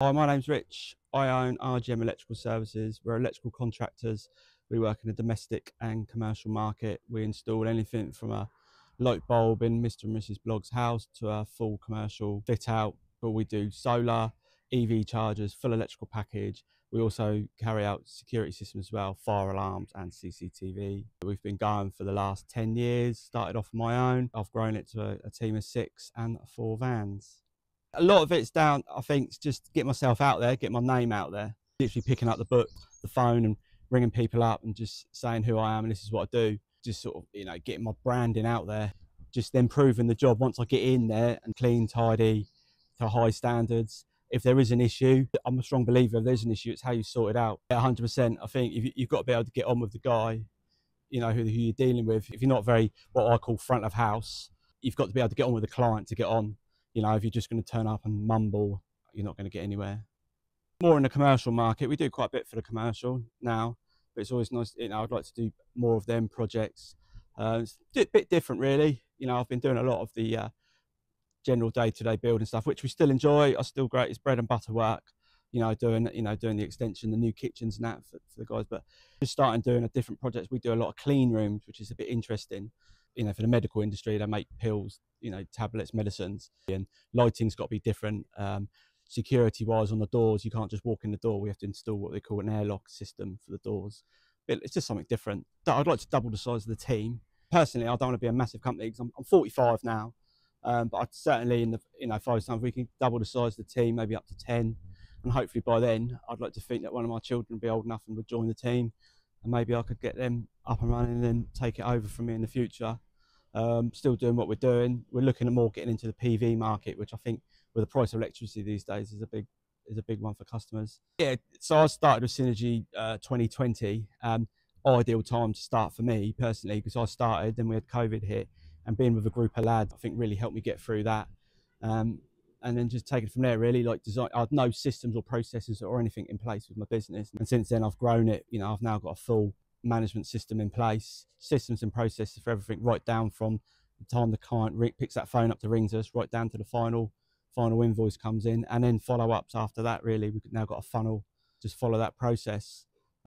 Hi, my name's Rich. I own RGM Electrical Services. We're electrical contractors. We work in the domestic and commercial market. We install anything from a light bulb in Mr. and Mrs. Blogg's house to a full commercial fit out. But we do solar, EV chargers, full electrical package. We also carry out security systems as well, fire alarms and CCTV. We've been going for the last 10 years, started off on my own. I've grown it to a team of 6 and 4 vans. A lot of it's down, I think, it's just get myself out there, get my name out there. Literally picking up the book, the phone, and ringing people up and just saying who I am and this is what I do. Just sort of, getting my branding out there. Just then proving the job once I get in there and clean, tidy, to high standards. If there is an issue, I'm a strong believer if there's an issue, it's how you sort it out. 100%. I think you've got to be able to get on with the guy, who you're dealing with. If you're not very, what I call front of house, you've got to be able to get on with the client to get on. If you're just going to turn up and mumble, you're not going to get anywhere. More in the commercial market, we do quite a bit for the commercial now, but it's always nice, I'd like to do more of them projects. It's a bit different really. I've been doing a lot of the general day-to-day building stuff, which we still enjoy. I still great, it's bread and butter work, doing the extension, the new kitchens and that for the guys, but just starting doing a different projects. We do a lot of clean rooms, which is a bit interesting. For the medical industry, they make pills, tablets, medicines, and lighting's got to be different. Security wise on the doors, you can't just walk in the door. We have to install what they call an airlock system for the doors. But it's just something different. I'd like to double the size of the team. Personally, I don't want to be a massive company because I'm 45 now. But I'd certainly in the 5 years time, if we can double the size of the team, maybe up to 10, and hopefully by then I'd like to think that one of my children would be old enough and would join the team, and maybe I could get them up and running and then take it over from me in the future. Still doing what we're doing. We're looking at more getting into the PV market, which I think with the price of electricity these days is a big one for customers. Yeah, so I started with Synergy 2020. Ideal time to start for me personally, because I started, then we had COVID hit, and being with a group of lads, I think really helped me get through that. And then just take it from there really, like design. I had no systems or processes or anything in place with my business. And since then I've grown it, I've now got a full management system in place, systems and processes for everything, right down from the time the client picks that phone up to rings us, right down to the final invoice comes in, and then follow-ups after that really. We've now got a funnel, just follow that process.